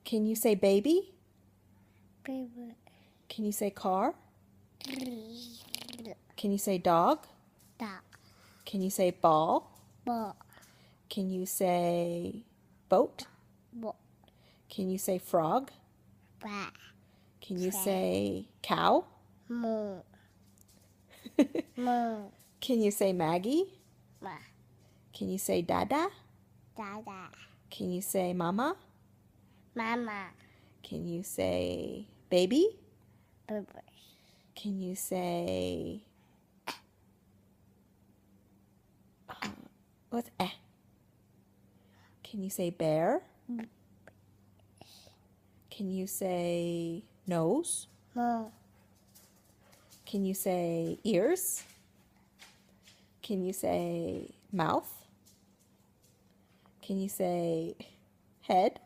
Can you say baby? Baby. Can you say car? Can you say dog? Dog. Can you say ball? Ball. Can you say boat? Ball. Can you say frog? Bat. Can you Frog. say cow? Moo. Moo. Can you say Maggie? Ma. Can you say Dada? Dada. Can you say Mama? Mama. Can you say baby? Baby. Can you say what's eh? Can you say bear? Can you say nose? Moo. Can you say ears? Can you say mouth? Can you say head?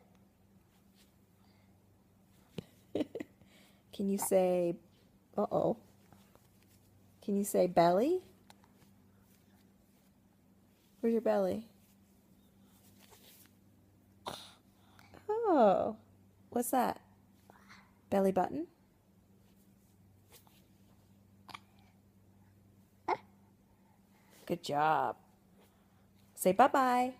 Can you say, uh-oh. Can you say belly? Where's your belly? Oh, what's that? Belly button? Good job. Say bye-bye.